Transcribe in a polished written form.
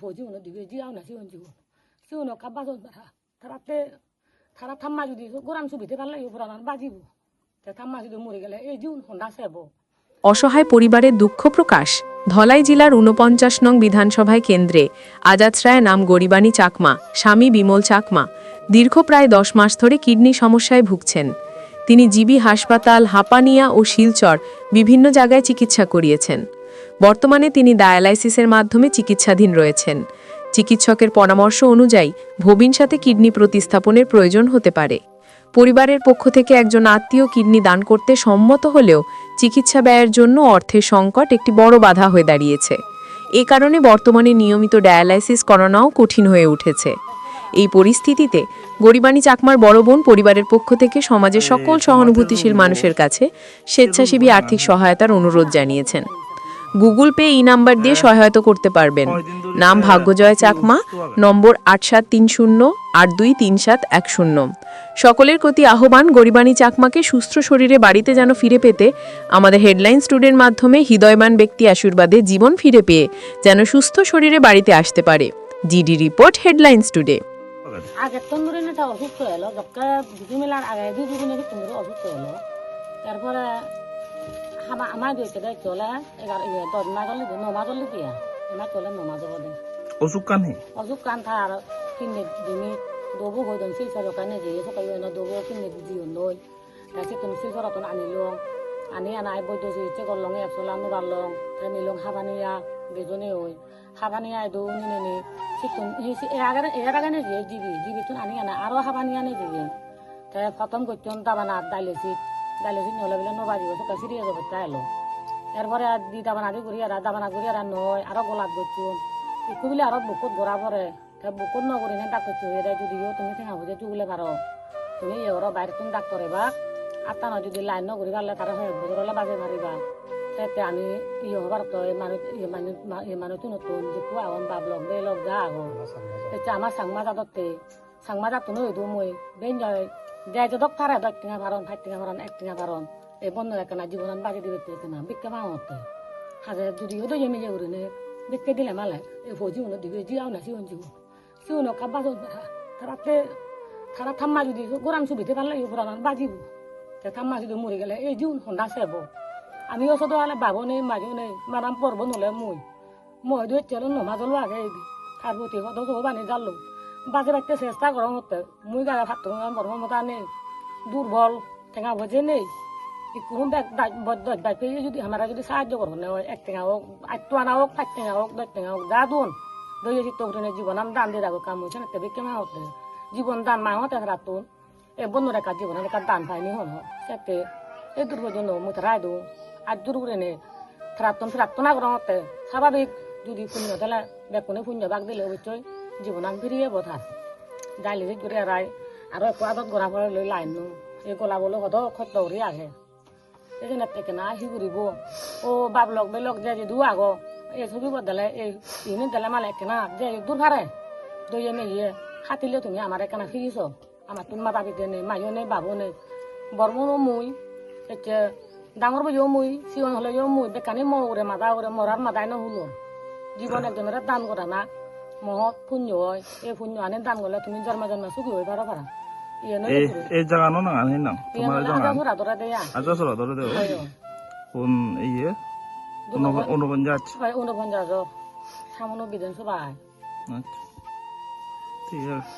보지오는 되게 지아나 시원지고 시원을 가봐서 타라테 타라 탐마주디 고람 수비তে পারলে পুরান বাজিবো তে 탐마주디 মরে গেলে এই জীবন হোন্ডা সেবো। অসহায় পরিবারের দুঃখ প্রকাশ। ধলাই জেলার ৪৯ নং বিধানসভায় কেন্দ্রে আজাদরায় নাম গরিবানী চাকমা, স্বামী বিমল চাকমা দীর্ঘ প্রায় ১০ মাস ধরে কিডনি সমস্যায় ভুগছেন। তিনি জিবি হাসপাতাল, হাপানিয়া ও শিলচর বিভিন্ন জায়গায় চিকিৎসা করিয়েছেন। বর্তমানে তিনি ডায়ালাইসিসের মাধ্যমে চিকিৎসাধীন রয়েছেন। চিকিৎসকের পরামর্শ অনুযায়ী ভবিষ্যতে কিডনি প্রতিস্থাপনের প্রয়োজন হতে পারে। পরিবারের পক্ষ থেকে একজন আত্মীয় কিডনি দান করতে সম্মত হলেও চিকিৎসা ব্যয়ের জন্য অর্থের সংকট একটি বড় বাধা হয়ে দাঁড়িয়েছে। এ কারণে বর্তমানে নিয়মিত ডায়ালাইসিস করানোও কঠিন হয়ে উঠেছে। এই পরিস্থিতিতে গরিবানী চাকমার বড় বোন পরিবারের পক্ষ থেকে সমাজের সকল সহানুভূতিশীল মানুষের কাছে স্বেচ্ছাসেবী আর্থিক সহায়তার অনুরোধ জানিয়েছেন। গুগল পে ই নাম্বার দিয়ে সহায়তা করতে পারবেন। নাম ভাগ্যজয় চাকমা, নম্বর 8730823710। সকলের প্রতি আহ্বান, গরিবানী চাকমাকে সুস্থ শরীরে বাড়িতে যেন ফিরে পেতে আমাদের হেডলাইন স্টুডের মাধ্যমে হৃদয়বান ব্যক্তি আশীর্বাদে জীবন ফিরে পেয়ে যেন সুস্থ শরীরে বাড়িতে আসতে পারে। GD report, headlines today. আগে তন্দুরি নেতা অসুস্থ হলো, যখন দুটি মেলার আগে দুদিন তন্দুরি অসুস্থ হলো। তারপরে আমার দিয়েছে চলে 10 মাস হলে 9 মাস হলে দিয়া আমার চলে 9 মাস হলে অসুখ কান থা আর কিনে দিনে দবো হইদন সেই সরকানে যে সকাই না দবো কিনে দিও নই তাকে তুমি সেই সরতন আনিলো আনি আনাই বৈদ্য যে গলং 100 লাখ নুরালং নিলং হাবানিয়া বেজনে হই হাবানিয়া দো নিনে সিতুন এর আগে যে জিবি তুন আনি আনা আরো হাবানিয়া নে যে তাই প্রথম করতেন দাবানা ডাইলেসিস নলে বলে নবাজি সকাল সিরিয়াস অবস্থা এলো। এরপরে দি দাবানা ঘুরি আর নয় আরো গোলাপ করছো একটু বলে আরো বুকুত গড়া পরে বুকুত নগরি না ডাক্তার চুয়ে যদিও তুমি ঠেঙা বুঝে চুগুলে পারো তুমি এর বাইরে তুমি ডাক্তার এবা আটটা নয় যদি লাইন নগরি পারলে তারা বছরলে বাজে মারিবা তাতে আমি হবার তো মানুষ নতুন যে পুয়া বাপ লগ বে লগ যা আগো আমার সাংমা যাদতে সাংমা যাতো নই দু মই বেন যায় যাই তো ডক ফারা 10 টাকা ভারণ 5 টাকা ভারণ 1 টাকা ভারণ এই বন্ধ রাখে না জীবন বাজে দিবে না বিক্কে মাহতে হাজার যদিও তো জমি যাবো রে বিক্কে দিলে মালে এই ফৌজি উনো দিবে জিয়াও না সিউনো কাবাজ তারা থাম্মা যদি গোরাম সুবিধে পারলে পুরান বাজিব থাম্মা যদি মরে গেলে এই জীবন হন্ডা সেব আমি ওষুধ হলে বাবো নেই মাঝেও নেই মারাম পর্ব নলে মই দুই চলো নমা জলো আগে আর প্রতি হতো বানি জানলো বাজে বাড়তে চেষ্টা করো হতে মুই গায়ে ভাত বরম মতো নেই দুর্বল টেঙা ভোজে নেই কোনো বাইপে যদি আমরা যদি সাহায্য করবো না 1 টাকা হোক 8 আনা হোক 5 টাকা হোক 10 টাকা হোক যা দুন দই চিত্তনে জীবন আমি দান দিয়ে রাখবো কাম হয়েছে না তবে কেমন হতে জীবন দান মা হতে রাতুন এ বন্ধু রেখা জীবন রেখা দান পাইনি হন সেতে এই দুর্বল জন্য মুখ রায় দু আর দুর্বলে নে ফ্রাত্তনা করো হতে স্বাভাবিক যদি পুণ্য দিলে বেকুনে পুণ্য বাগ দিলে অবশ্যই জীবন আমি ফিরিয়ে বোধা ডাইলে যে ঘুরে রায় আর একটু আদত গড়া পড়ে লই লাইন নো এই গোলা বলে হতো খত উড়ি আগে এই জন্য থেকে না আহি ঘুরিব ও বাপ লগ বে লগ যে দু আগো এই ছবি বদলে এই ইউনিট দিলে মালে কেনা যে দূর ভারে দইয়ে মেয়ে খাতিলে তুমি আমার কেনা ফিরিছ আমার তুমি মাতা পিতে নেই মাইও নেই বাবু নেই বর্মনও মুই এতে ডাঙর বইও মুই সিওন হলেও মুই বেকানি মরে মাদা করে মরার মাদাই ন হুলো জীবন একজনের দান করা না মহৎ পুণ্য হয় এই পুণ্য আনে দান করলে তুমি জন্ম সুখী হয়ে পারো পারা এই জায়গা না আনি না তোমার জায়গা আচ্ছা চলো ধরে দেও কোন এই অনুপঞ্জাজ সামনে বিধানসভা আচ্ছা ঠিক আছে।